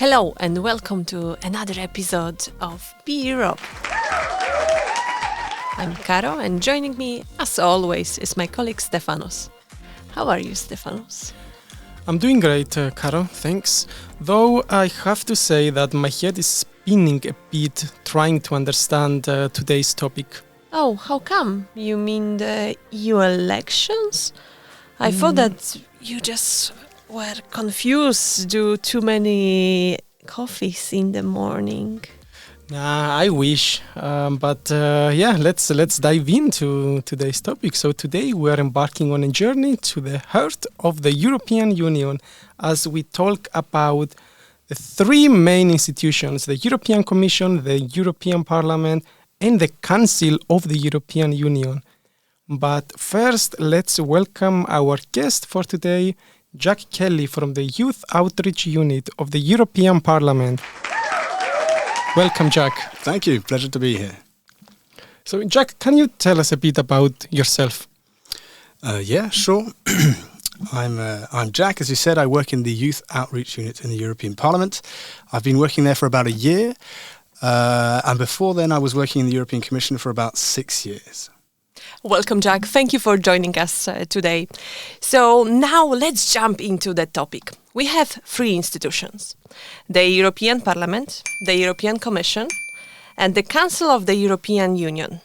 Hello and welcome to another episode of Be Europe. I'm Caro and joining me, as always, is my colleague Stefanos. How are you, Stefanos? I'm doing great, Caro, thanks. Though I have to say that my head is spinning a bit trying to understand today's topic. Oh, how come? You mean the EU elections? I thought that you just were confused due to too many coffees in the morning. Nah, I wish. Let's dive into today's topic. So today we're embarking on a journey to the heart of the European Union as we talk about the three main institutions, the European Commission, the European Parliament, and the Council of the European Union. But first, let's welcome our guest for today, Jack Kelly from the Youth Outreach Unit of the European Parliament. Welcome, Jack. Thank you. Pleasure to be here. So, Jack, can you tell us a bit about yourself? Yeah, sure. I'm Jack. As you said, I work in the Youth Outreach Unit in the European Parliament. I've been working there for about a year. And before then, I was working in the European Commission for about 6 years. Welcome, Jack. Thank you for joining us today. So now let's jump into the topic. We have three institutions: the European Parliament, the European Commission, and the Council of the European Union.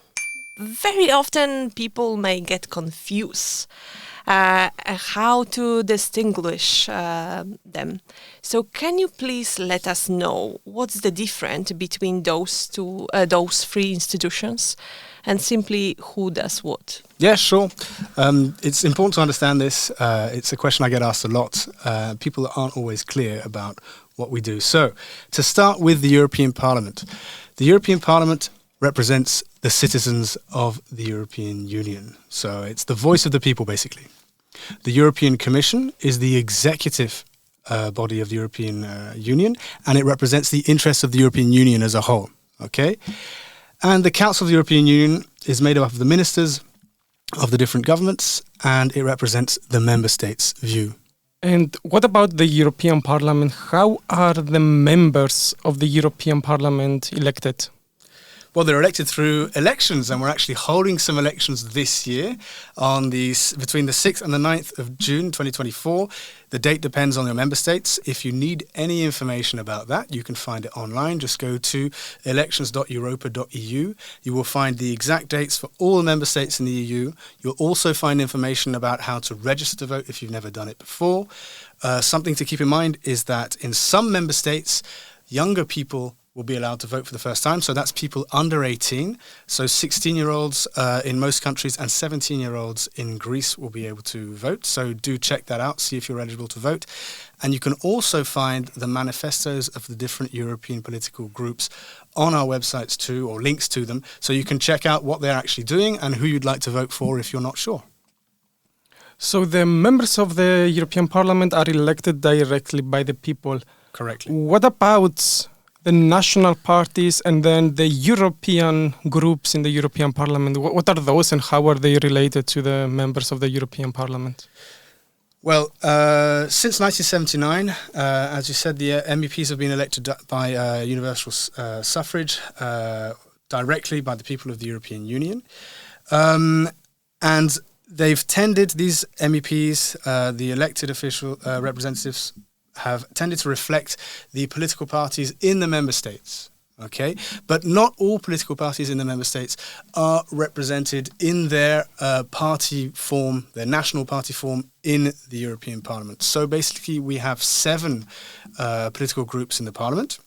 Very often people may get confused how to distinguish them. So can you please let us know what's the difference between those three institutions and simply who does what? Yeah, sure. It's important to understand this. It's a question I get asked a lot. People aren't always clear about what we do. So, to start with the European Parliament. The European Parliament represents the citizens of the European Union. So, it's the voice of the people, basically. The European Commission is the executive body of the European Union, and it represents the interests of the European Union as a whole. Okay? And the Council of the European Union is made up of the ministers of the different governments, and it represents the member states' view. And what about the European Parliament? How are the members of the European Parliament elected? Well, they're elected through elections, and we're actually holding some elections this year between the 6th and the 9th of June 2024. The date depends on your member states. If you need any information about that, you can find it online. Just go to elections.europa.eu. You will find the exact dates for all the member states in the EU. You'll also find information about how to register to vote if you've never done it before. Something to keep in mind is that in some member states, younger people will be allowed to vote for the first time. So that's people under 18. So 16-year-olds in most countries and 17-year-olds in Greece will be able to vote. So do check that out, see if you're eligible to vote. And you can also find the manifestos of the different European political groups on our websites too, or links to them. So you can check out what they're actually doing and who you'd like to vote for if you're not sure. So the members of the European Parliament are elected directly by the people. Correctly. What about the national parties and then the European groups in the European Parliament? What are those and how are they related to the members of the European Parliament? Well, since 1979, as you said, the MEPs have been elected by universal suffrage directly by the people of the European Union. And they've tended, these MEPs, the elected official representatives, have tended to reflect the political parties in the member states, okay? But not all political parties in the member states are represented in their party form, their national party form in the European Parliament. So basically we have 7 political groups in the Parliament.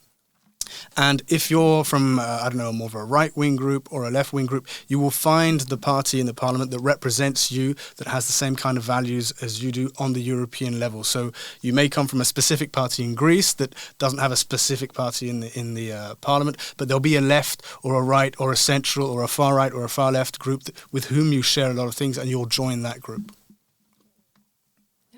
And if you're from, more of a right-wing group or a left-wing group, you will find the party in the Parliament that represents you, that has the same kind of values as you do on the European level. So you may come from a specific party in Greece that doesn't have a specific party in the Parliament, but there'll be a left or a right or a central or a far right or a far left group with whom you share a lot of things, and you'll join that group.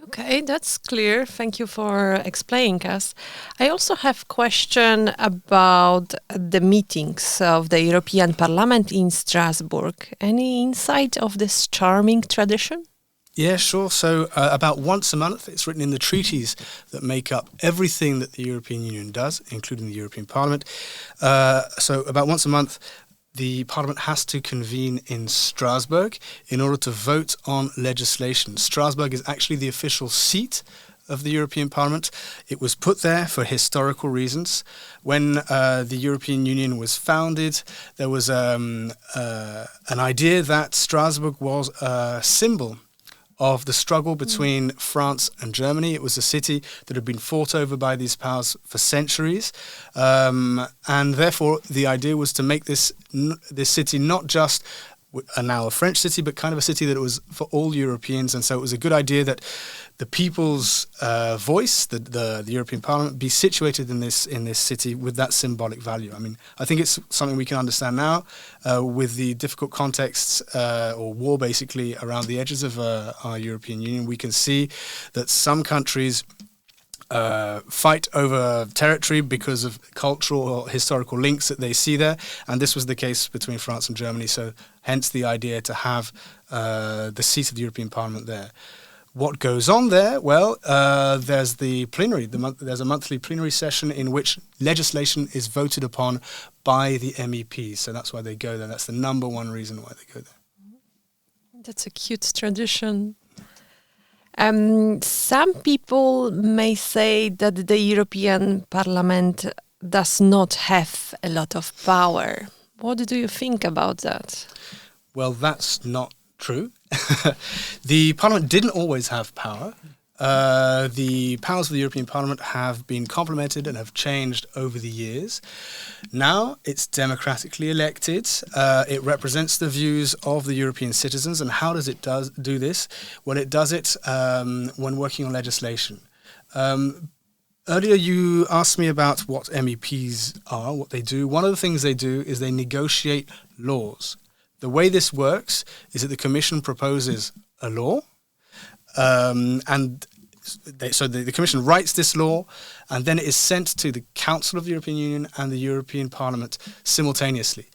Okay, that's clear. Thank you for explaining us. I also have a question about the meetings of the European Parliament in Strasbourg. Any insight of this charming tradition? Yeah, sure. So about once a month, it's written in the treaties that make up everything that the European Union does, including the European Parliament. So about once a month, the Parliament has to convene in Strasbourg in order to vote on legislation. Strasbourg is actually the official seat of the European Parliament. It was put there for historical reasons. When the European Union was founded, there was an idea that Strasbourg was a symbol of the struggle between France and Germany. It was a city that had been fought over by these powers for centuries. And therefore, the idea was to make this city not just now a French city, but kind of a city that was for all Europeans. And so it was a good idea that the people's voice, the European Parliament, be situated in this city with that symbolic value. I mean, I think it's something we can understand now with the difficult contexts or war basically around the edges of our European Union. We can see that some countries fight over territory because of cultural or historical links that they see there, and this was the case between France and Germany, so hence the idea to have the seat of the European Parliament there. What goes on there? Well, there's the plenary. There's a monthly plenary session in which legislation is voted upon by the MEPs, so that's why they go there. That's the number one reason why they go there. That's a cute tradition. Some people may say that the European Parliament does not have a lot of power. What do you think about that? Well, that's not true. The Parliament didn't always have power. The powers of the European Parliament have been complemented and have changed over the years. Now it's democratically elected. It represents the views of the European citizens. And how does it do this? Well, it does it when working on legislation. Earlier you asked me about what MEPs are, what they do. One of the things they do is they negotiate laws. The way this works is that the Commission proposes a law, so the Commission writes this law, and then it is sent to the Council of the European Union and the European Parliament simultaneously.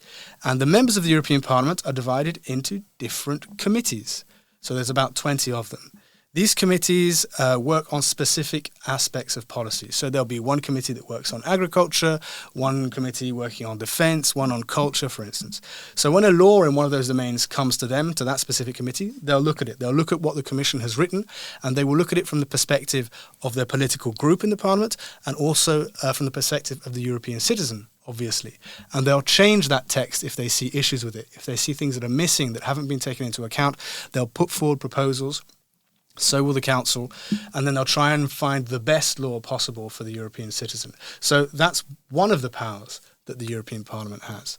And the members of the European Parliament are divided into different committees. So there's about 20 of them. These committees work on specific aspects of policy. So there'll be one committee that works on agriculture, one committee working on defence, one on culture, for instance. So when a law in one of those domains comes to them, to that specific committee, they'll look at it. They'll look at what the Commission has written, and they will look at it from the perspective of their political group in the Parliament, and also from the perspective of the European citizen, obviously. And they'll change that text if they see issues with it. If they see things that are missing, that haven't been taken into account, they'll put forward proposals. So will the Council, and then they'll try and find the best law possible for the European citizen. So that's one of the powers that the European Parliament has.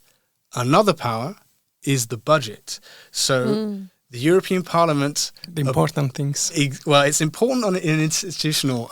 Another power is the budget. So the European Parliament... The important things. Well, it's important in an institutional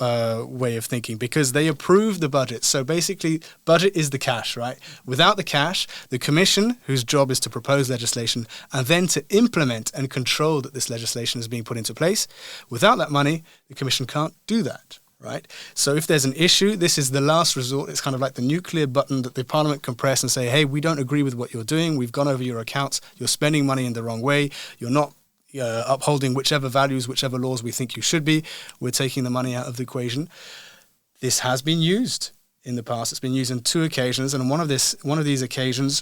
way of thinking because they approve the budget. So basically, budget is the cash, right? Without the cash, the Commission, whose job is to propose legislation and then to implement and control that this legislation is being put into place, without that money, the Commission can't do that. Right? So if there's an issue, this is the last resort. It's kind of like the nuclear button that the Parliament can press and say, hey, we don't agree with what you're doing. We've gone over your accounts. You're spending money in the wrong way. You're not upholding whichever values, whichever laws we think you should be. We're taking the money out of the equation. This has been used in the past. It's been used on 2 occasions. And on one of these occasions,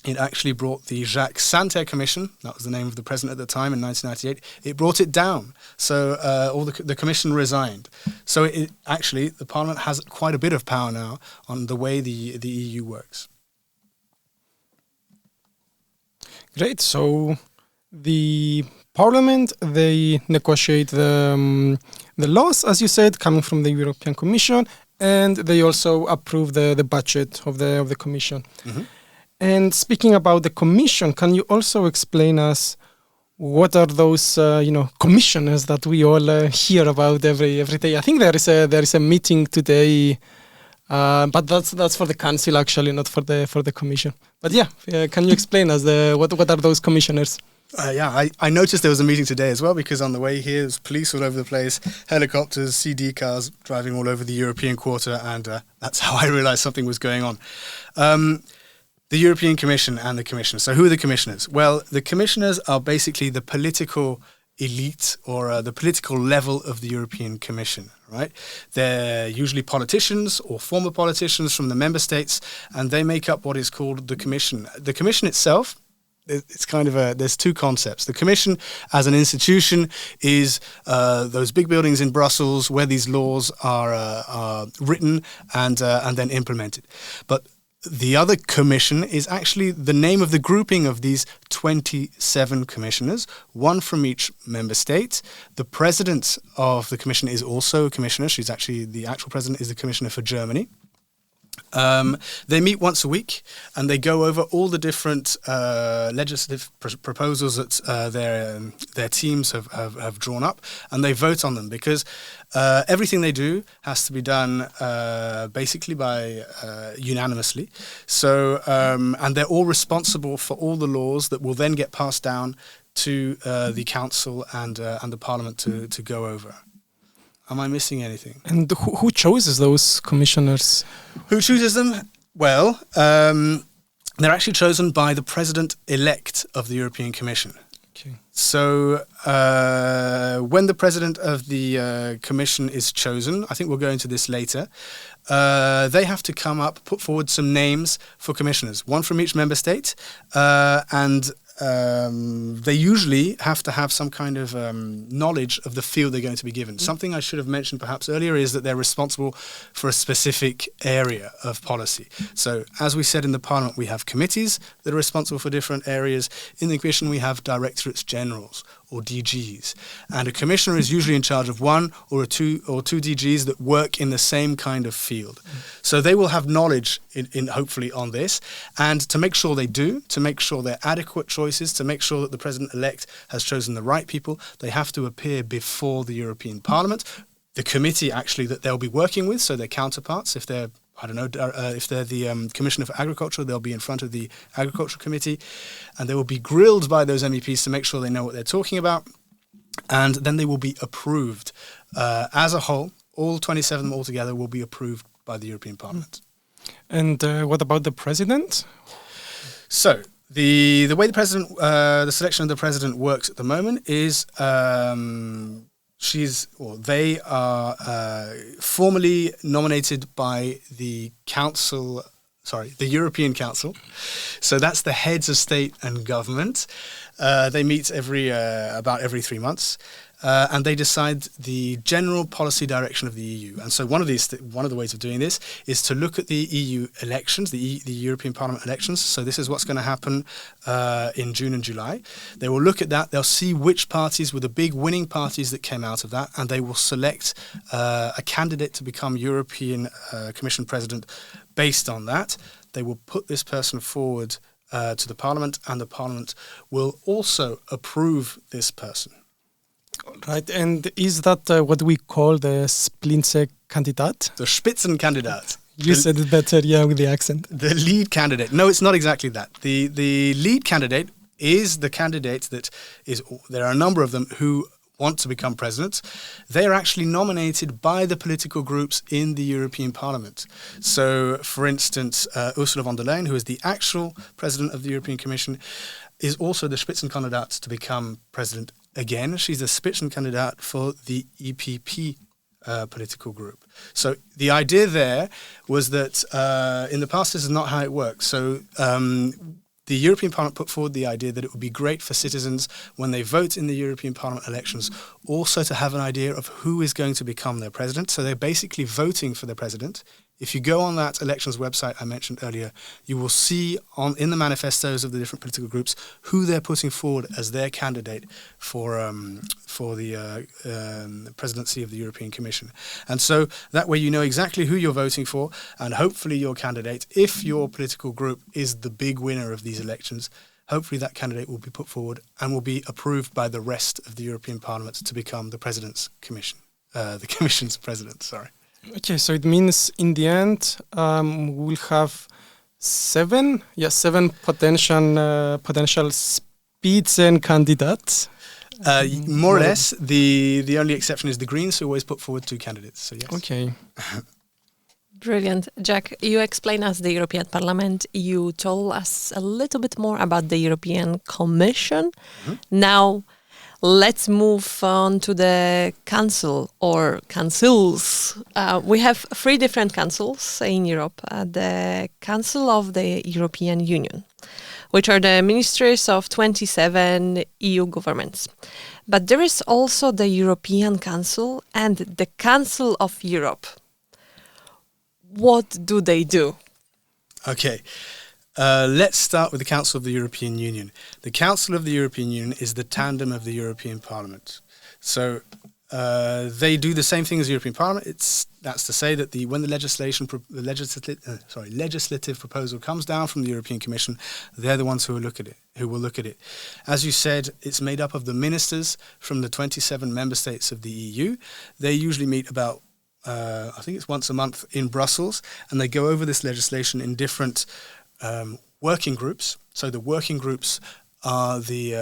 it actually brought the Jacques Santer Commission, that was the name of the president at the time in 1998, it brought it down. So the Commission resigned. So the Parliament has quite a bit of power now on the way the EU works. Great. So the Parliament, they negotiate the laws, as you said, coming from the European Commission, and they also approve the budget of the Commission. Mm-hmm. And speaking about the Commission, can you also explain us what are those commissioners that we all hear about every day? I think there is a meeting today, but that's for the Council actually, not for the Commission. But can you explain us what are those commissioners? I noticed there was a meeting today as well because on the way here there's police all over the place, helicopters, CD cars driving all over the European quarter, and that's how I realised something was going on. The European Commission and the Commission. So who are the commissioners? Well, the commissioners are basically the political elite or the political level of the European Commission, right? They're usually politicians or former politicians from the member states, and they make up what is called the Commission. The Commission itself, it's kind of there's two concepts. The Commission as an institution is those big buildings in Brussels where these laws are written and then implemented. But the other commission is actually the name of the grouping of these 27 commissioners, one from each member state. The president of the commission is also a commissioner. She's actually, the actual president is the commissioner for Germany. They meet once a week and they go over all the different legislative proposals that their teams have drawn up, and they vote on them because everything they do has to be done basically by unanimously. So and they're all responsible for all the laws that will then get passed down to the council and the parliament to go over. Am I missing anything? And who chooses those commissioners? Who chooses them? Well, they're actually chosen by the president-elect of the European Commission. Okay. So when the president of the commission is chosen, I think we'll go into this later, they have to put forward some names for commissioners, one from each member state, and they usually have to have some kind of knowledge of the field they're going to be given. Something I should have mentioned perhaps earlier is that they're responsible for a specific area of policy. So as we said in the Parliament, we have committees that are responsible for different areas. In the Commission, we have directorates generals or DGs. And a commissioner is usually in charge of one or two DGs that work in the same kind of field. So they will have knowledge in hopefully on this. And to make sure they do, to make sure they're adequate choices, to make sure that the president-elect has chosen the right people, they have to appear before the European Parliament. The committee actually that they'll be working with, so their counterparts, if they're if they're the Commissioner for Agriculture, they'll be in front of the Agriculture Committee, and they will be grilled by those MEPs to make sure they know what they're talking about, and then they will be approved as a whole. All 27 of them altogether will be approved by the European Parliament. And what about the president? So the way the selection of the president works at the moment is they are formally nominated by the European Council. So that's the heads of state and government. They meet about every 3 months. And they decide the general policy direction of the EU. And so one of the ways of doing this is to look at the EU elections, the European Parliament elections. So this is what's going to happen in June and July. They will look at that. They'll see which parties were the big winning parties that came out of that, and they will select a candidate to become European Commission President based on that. They will put this person forward to the Parliament, and the Parliament will also approve this person. Right, and is that what we call the Spitzenkandidat? The Spitzenkandidat. You said it better, yeah, with the accent. The lead candidate. No, it's not exactly that. The lead candidate is the candidate that is. There are a number of them who want to become president. They are actually nominated by the political groups in the European Parliament. So, for instance, Ursula von der Leyen, who is the actual president of the European Commission, is also the Spitzenkandidat to become president again. She's the Spitzenkandidat for the EPP political group. So the idea there was that in the past this is not how it works. So the European Parliament put forward the idea that it would be great for citizens when they vote in the European Parliament elections also to have an idea of who is going to become their president. So they're basically voting for the president. If you go on that elections website I mentioned earlier, you will see in the manifestos of the different political groups who they're putting forward as their candidate for the presidency of the European Commission. And so that way you know exactly who you're voting for, and hopefully your candidate, if your political group is the big winner of these elections, hopefully that candidate will be put forward and will be approved by the rest of the European Parliament to become the the Commission's president. Sorry. Okay, so it means in the end we'll have seven potential Spitzenkandidaten. More or less. The only exception is the Greens, who always put forward 2 candidates. So yes. Okay. Brilliant. Jack, you explained us the European Parliament. You told us a little bit more about the European Commission. Mm-hmm. Now, Let's move on to the council or councils. We have 3 different councils in Europe. The Council of the European Union, which are the ministries of 27 EU governments. But there is also the European Council and the Council of Europe. What do they do? Okay. Let's start with the Council of the European Union. The Council of the European Union is the tandem of the European Parliament. So they do the same thing as the European Parliament. That's to say that when the legislative proposal comes down from the European Commission, they're the ones who will look at it. As you said, it's made up of the ministers from the 27 member states of the EU. They usually meet about I think it's once a month in Brussels, and they go over this legislation in different working groups. So the working groups are the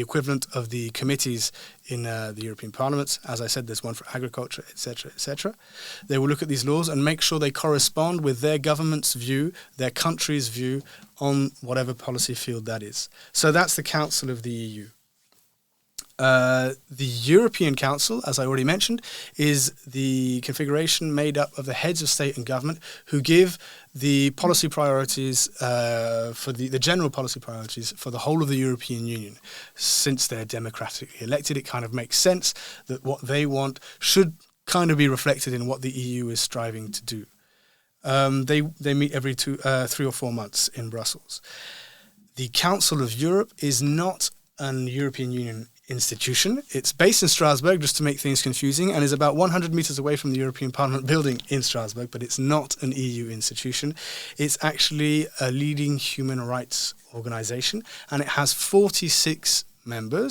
equivalent of the committees in the European Parliament. As I said, there's one for agriculture, etc., etc. They will look at these laws and make sure they correspond with their government's view, their country's view on whatever policy field that is. So that's the Council of the EU. The European Council, as I already mentioned, is the configuration made up of the heads of state and government who give the policy priorities for the general policy priorities for the whole of the European Union. Since they're democratically elected, it kind of makes sense that what they want should kind of be reflected in what the EU is striving to do. They meet every 3 or 4 months in Brussels. The Council of Europe is not an European Union institution. It's based in Strasbourg, just to make things confusing, and is about 100 meters away from the European Parliament building in Strasbourg, but it's not an EU institution. It's actually a leading human rights organization, and it has 46 member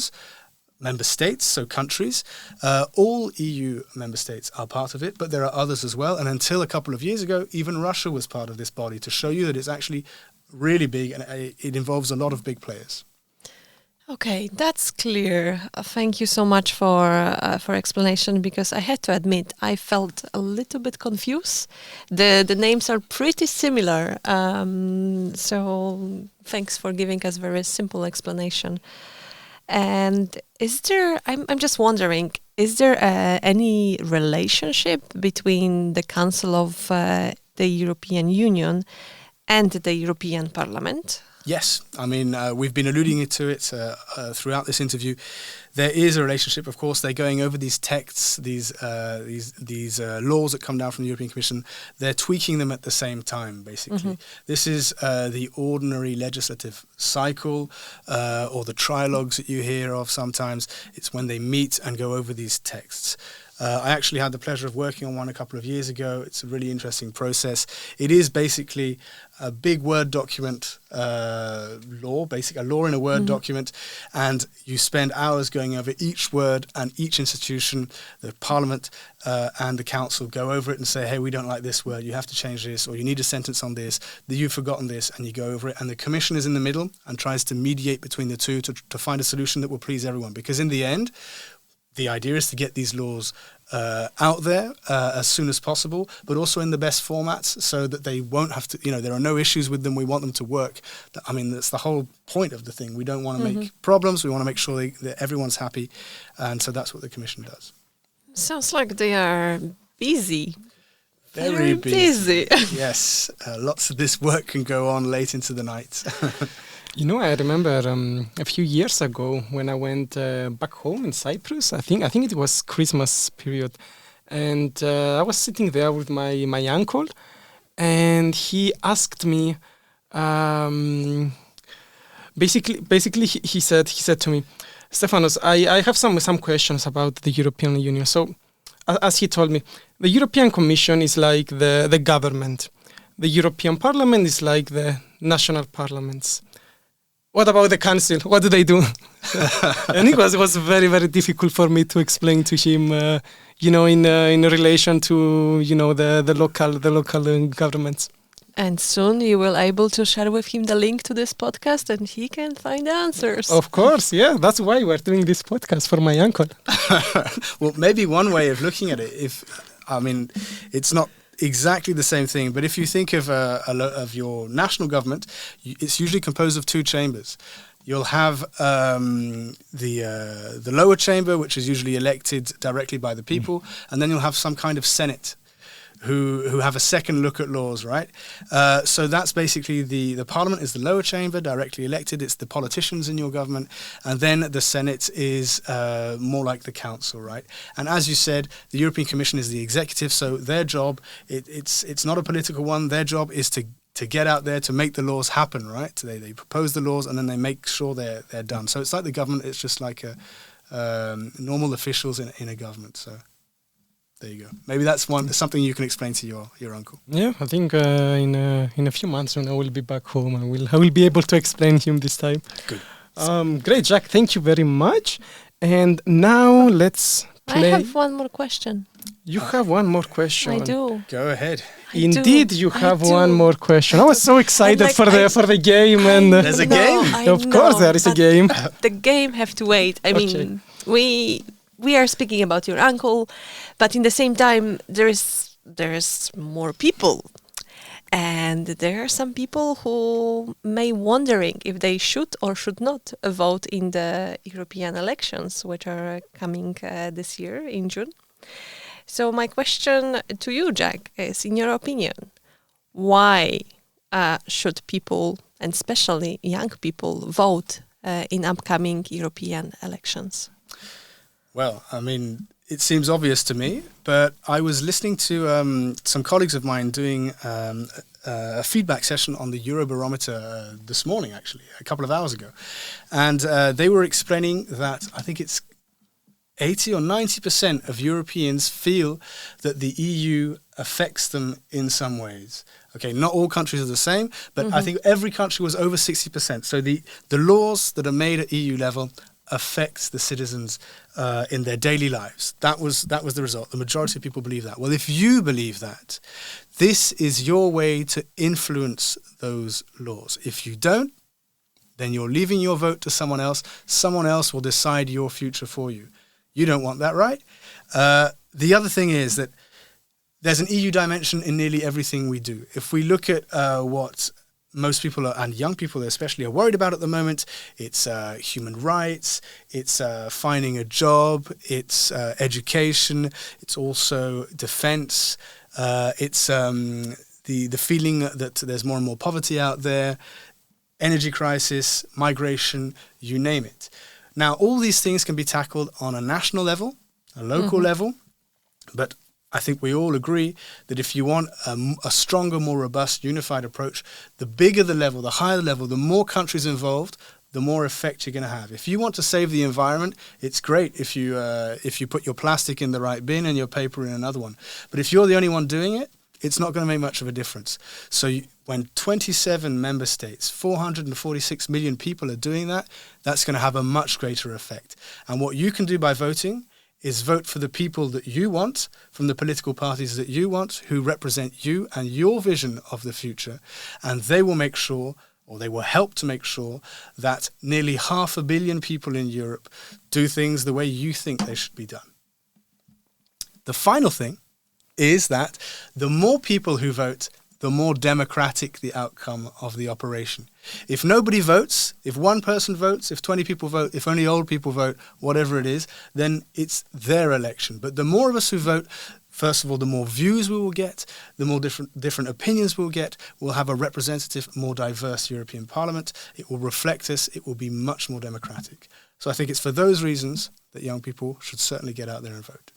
states, so countries. All EU member states are part of it, but there are others as well, and until a couple of years ago, even Russia was part of this body, to show you that it's actually really big, and it involves a lot of big players. Okay, that's clear. Thank you so much for explanation, because I had to admit I felt a little bit confused. The names are pretty similar, so thanks for giving us very simple explanation. And I'm just wondering, is there any relationship between the Council of the European Union and the European Parliament? Yes, I mean, we've been alluding to it throughout this interview. There is a relationship, of course. They're going over these texts, these laws that come down from the European Commission. They're tweaking them at the same time, basically. Mm-hmm. This is the ordinary legislative cycle, or the trilogues that you hear of sometimes. It's when they meet and go over these texts. I actually had the pleasure of working on one a couple of years ago. It's a really interesting process. It is basically a big Word document law, basically a law in a Word document, and you spend hours going over each word, and each institution, the Parliament and the Council, go over it and say, hey, we don't like this word, you have to change this, or you need a sentence on this, you've forgotten this, and you go over it. And the Commission is in the middle and tries to mediate between the two to find a solution that will please everyone. Because in the end, the idea is to get these laws out there as soon as possible, but also in the best formats, so that they won't have to, there are no issues with them. We want them to work. I mean, that's the whole point of the thing. We don't want to make problems. We want to make sure that everyone's happy. And so that's what the Commission does. Sounds like they are busy. Very busy. Yes. Lots of this work can go on late into the night. I remember a few years ago when I went back home in Cyprus. I think it was Christmas period, and I was sitting there with my uncle, and he asked me. Basically, he said to me, Stefanos, I have some questions about the European Union. So, as he told me, the European Commission is like the government. The European Parliament is like the national parliaments. What about the council? What do they do? And it was very, very difficult for me to explain to him, in relation to the local governments. And soon you will able to share with him the link to this podcast, and he can find answers. Of course, yeah. That's why we're doing this podcast, for my uncle. Well, maybe one way of looking at it, it's not exactly the same thing, but if you think of your national government, it's usually composed of 2 chambers. You'll have the lower chamber, which is usually elected directly by the people, and then you'll have some kind of Senate who have a second look at laws, right? So that's basically the parliament is the lower chamber, directly elected. It's the politicians in your government. And then the Senate is more like the council, right? And as you said, the European Commission is the executive. So their job, it's not a political one. Their job is to get out there to make the laws happen, right? So they propose the laws and then they make sure they're done. So it's like the government. It's just like normal officials in a government. So there you go. Maybe that's something you can explain to your uncle. Yeah, I think in a few months when I will be back home, I will be able to explain him this time. Good. Great, Jack. Thank you very much. And now let's play. I have one more question. You have one more question. I do. Go ahead. Indeed, you have one more question. I was so excited for the game, and there's a game. Of course, there is a game. The game have to wait. I mean, we are speaking about your uncle, but in the same time, there's more people, and there are some people who may wondering if they should or should not vote in the European elections, which are coming this year in June. So my question to you, Jack, is, in your opinion, why should people, and especially young people, vote in upcoming European elections? Well, I mean, it seems obvious to me, but I was listening to some colleagues of mine doing a feedback session on the Eurobarometer this morning, actually, a couple of hours ago. And they were explaining that I think it's 80 or 90% of Europeans feel that the EU affects them in some ways. Okay, not all countries are the same, but I think every country was over 60%. So the laws that are made at EU level affects the citizens in their daily lives. That was the result. The majority of people believe that. Well, if you believe that, this is your way to influence those laws. If you don't, then you're leaving your vote to someone else. Someone else will decide your future for you. You don't want that, right? The other thing is that there's an EU dimension in nearly everything we do. If we look at what most people and young people especially are worried about at the moment, it's human rights, it's finding a job, it's education, it's also defense, it's the feeling that there's more and more poverty out there, energy crisis, migration, you name it. Now, all these things can be tackled on a national level, a local level, but I think we all agree that if you want a stronger, more robust, unified approach, the bigger the level, the higher the level, the more countries involved, the more effect you're going to have. If you want to save the environment, it's great if you put your plastic in the right bin and your paper in another one. But if you're the only one doing it, it's not going to make much of a difference. So when 27 member states, 446 million people are doing that, that's going to have a much greater effect. And what you can do by voting is vote for the people that you want, from the political parties that you want, who represent you and your vision of the future. And they will make sure, or they will help to make sure, that nearly 500 million people in Europe do things the way you think they should be done. The final thing is that the more people who vote, the more democratic the outcome of the operation. If nobody votes, if one person votes, if 20 people vote, if only old people vote, whatever it is, then it's their election. But the more of us who vote, first of all, the more views we will get, the more different opinions we'll get. We'll have a representative, more diverse European Parliament. It will reflect us. It will be much more democratic. So I think it's for those reasons that young people should certainly get out there and vote.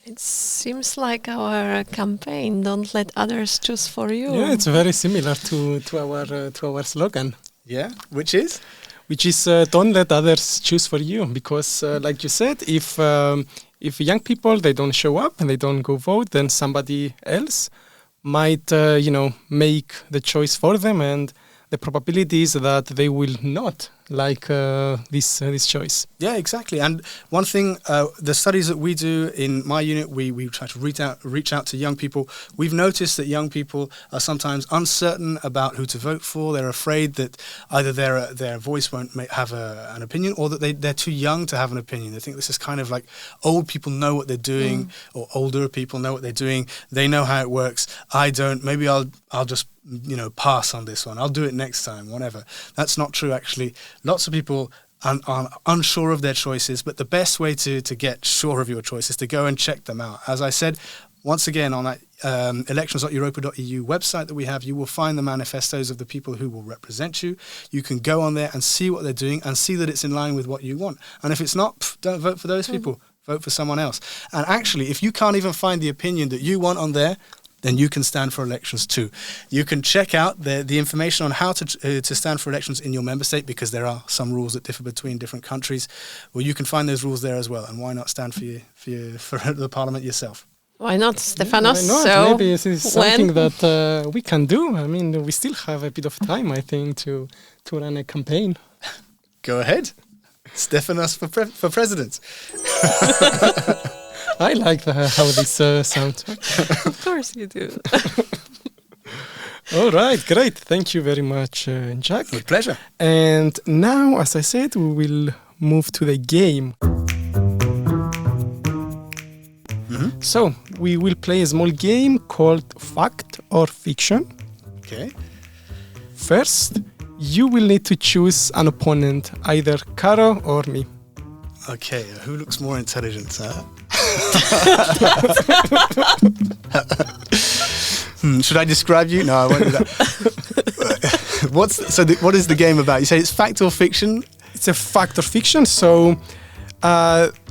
It seems like our campaign, "Don't let others choose for you." Yeah, it's very similar to our slogan. Yeah, which is? Which is don't let others choose for you, because like you said, if young people, they don't show up and they don't go vote, then somebody else might make the choice for them, and the probability is that they will not like this choice. Yeah, exactly. And one thing, the studies that we do in my unit, we try to reach out to young people. We've noticed that young people are sometimes uncertain about who to vote for. They're afraid that either their voice won't have an opinion, or that they're too young to have an opinion. They think this is kind of like old people know what they're doing, or older people know what they're doing. They know how it works. I don't. Maybe I'll just pass on this one. I'll do it next time, whatever. That's not true, actually. Lots of people are unsure of their choices, but the best way to get sure of your choice is to go and check them out. As I said, once again, on that elections.europa.eu website that we have, you will find the manifestos of the people who will represent you. You can go on there and see what they're doing and see that it's in line with what you want. And if it's not, don't vote for those people. Vote for someone else. And actually, if you can't even find the opinion that you want on there, then you can stand for elections too. You can check out the information on how to stand for elections in your member state, because there are some rules that differ between different countries. Well, you can find those rules there as well. And why not stand for the parliament yourself? Why not, Stefanos? Why not? So maybe this is something that we can do. I mean, we still have a bit of time, I think, to run a campaign. Go ahead. Stefanos for president. I like how this sounds. Of course you do. All right, great. Thank you very much, Jack. With pleasure. And now, as I said, we will move to the game. So, we will play a small game called Fact or Fiction. Okay. First, you will need to choose an opponent, either Caro or me. Okay, who looks more intelligent? Should I describe you? No, I won't do that. What is the game about? You say it's fact or fiction? It's a fact or fiction, so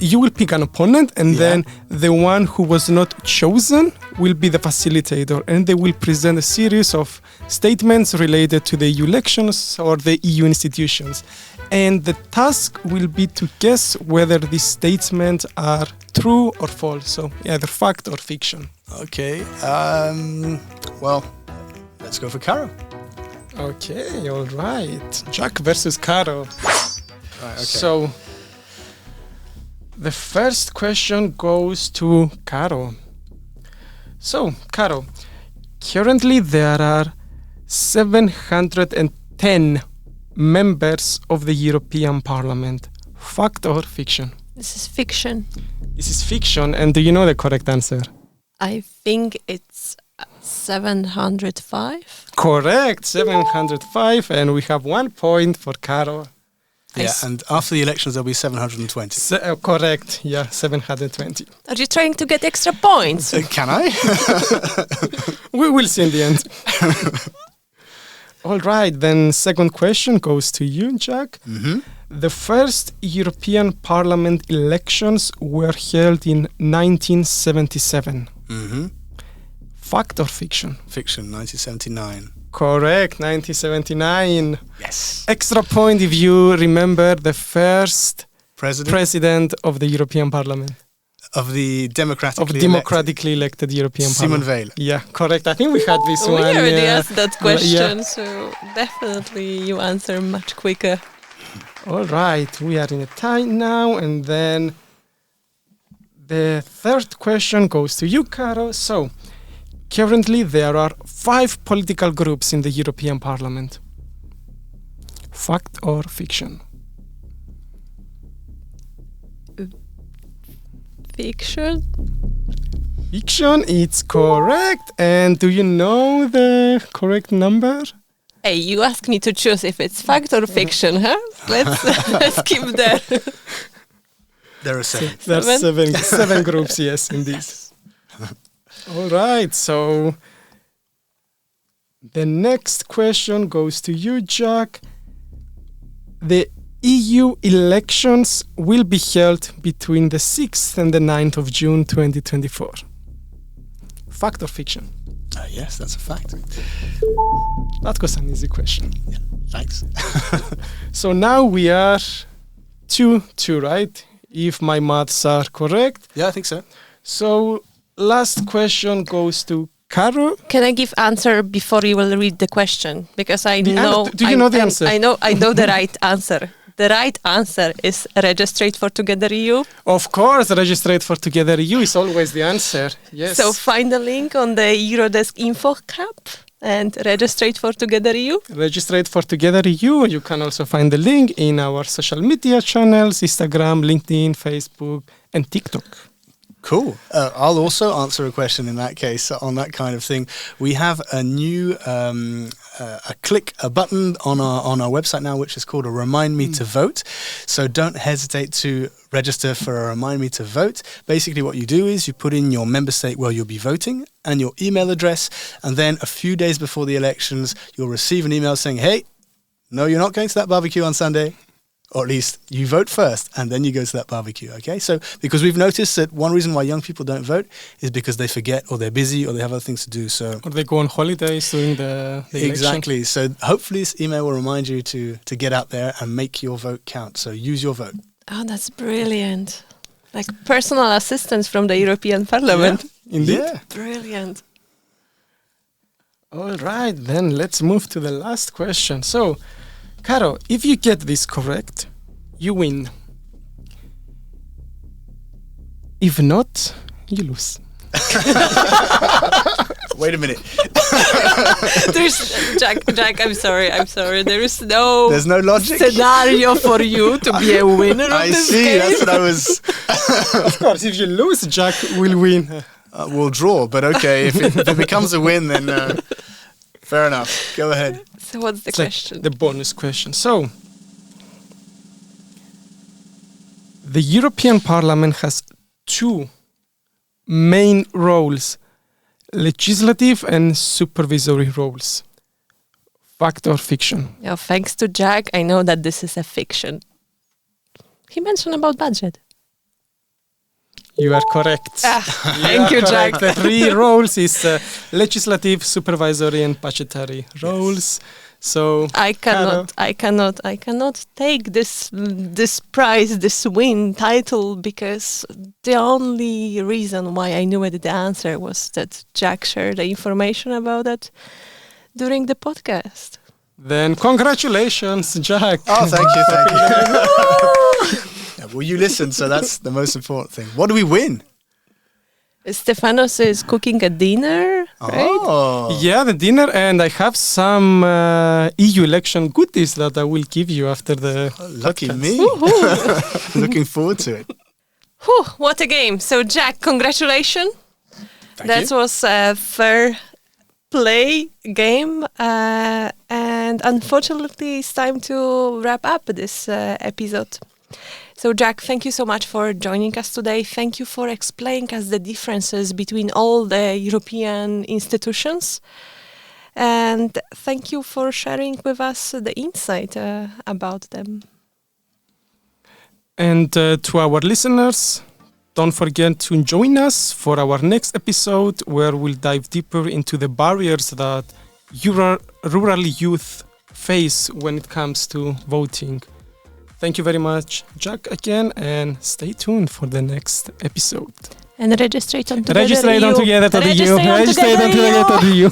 you will pick an opponent, and then the one who was not chosen will be the facilitator, and they will present a series of statements related to the EU elections or the EU institutions. And the task will be to guess whether these statements are true or false, so either fact or fiction. Okay, well, let's go for Caro. Okay, all right. Jack versus Caro. Right, okay. So, the first question goes to Caro. So, Caro, currently there are 710 members of the European Parliament. Fact or fiction? This is fiction. This is fiction, and do you know the correct answer? I think it's 705. Correct, 705, and we have 1 point for Caro. Yeah, and after the elections there'll be 720. Correct, yeah, 720. Are you trying to get extra points? Can I? We will see in the end. All right, then second question goes to you, Jack. The first European Parliament elections were held in 1977. Fact or fiction? Fiction, 1979. Correct, 1979. Yes. Extra point if you remember the first President of the European Parliament. Of the democratically elected European Simon Parliament. Veil. Yeah, correct. I think we had this We one. already asked that question, yeah. so definitely you answer much quicker. All right, we are in a tie now, and then the third question goes to you, Caro. So, currently there are 5 political groups in the European Parliament. Fact or fiction? Fiction? Fiction, it's correct. And do you know the correct number? Hey, you asked me to choose if it's fact or fiction, huh? Let's keep there. There are 7. There are seven groups, yes, indeed. All right, so the next question goes to you, Jack. The EU elections will be held between the 6th and the 9th of June 2024. Fact or fiction? Yes, that's a fact. That was an easy question. Yeah, thanks. So now we are 2-2, right? If my maths are correct. Yeah, I think so. So last question goes to Caro, Can I give answer before you will read the question? Because I The know. an- do you know the answer? I know the right answer. The right answer is registered for Together EU. of course, registered for Together EU is always the answer. Yes. So find the link on the Eurodesk info cap and registered for Together EU. Registered for Together EU. You can also find the link in our social media channels, Instagram, LinkedIn, Facebook, and TikTok. Cool. I'll also answer a question in that case on that kind of thing. We have a new a button on our website now, which is called a Remind Me to Vote. So don't hesitate to register for a Remind Me to Vote. Basically, what you do is you put in your member state where you'll be voting and your email address, and then a few days before the elections, you'll receive an email saying, "Hey, no, you're not going to that barbecue on Sunday." Or at least you vote first and then you go to that barbecue, okay? So, because we've noticed that one reason why young people don't vote is because they forget or they're busy or they have other things to do. So, Or they go on holidays during the election. exactly. So, hopefully this email will remind you to get out there and make your vote count. So, use your vote. Oh, that's brilliant. Like personal assistance from the European Parliament. Indeed. Yeah. Brilliant. All right, then let's move to the last question. So, Caro, if you get this correct, you win. If not, you lose. Wait a minute. There's Jack. I'm sorry. There's no. There's no logic. Scenario for you to be a winner of I this see. game. That's what I was. Of course, if you lose, Jack will win. We'll draw, but okay. If it becomes a win, then fair enough. Go ahead. So what's the It's like question? the bonus question. So, the European Parliament has two main roles: legislative and supervisory roles. Fact or fiction? Yeah, thanks to Jack, I know that this is a fiction. He mentioned about budget. You are correct. Thank you, Jack. The three roles is legislative, supervisory, and budgetary roles. So I cannot take this prize, this win title, because the only reason why I knew it, the answer was that Jack shared the information about it during the podcast. Then congratulations, Jack. Oh, thank you. Yeah, well, you listened, so that's the most important thing. What do we win? Stefanos is cooking a dinner, right? Oh, Yeah, the dinner, and I have some EU election goodies that I will give you after the lucky podcast. me. Looking forward to it. Whew, what a game. So, Jack, congratulations. That was a fair play game. And unfortunately, it's time to wrap up this episode. So, Jack, thank you so much for joining us today. Thank you for explaining us the differences between all the European institutions. And thank you for sharing with us the insight about them. And to our listeners, don't forget to join us for our next episode, where we'll dive deeper into the barriers that rural youth face when it comes to voting. Thank you very much, Jack, again, and stay tuned for the next episode. And register on Together Register on Together EU. EU.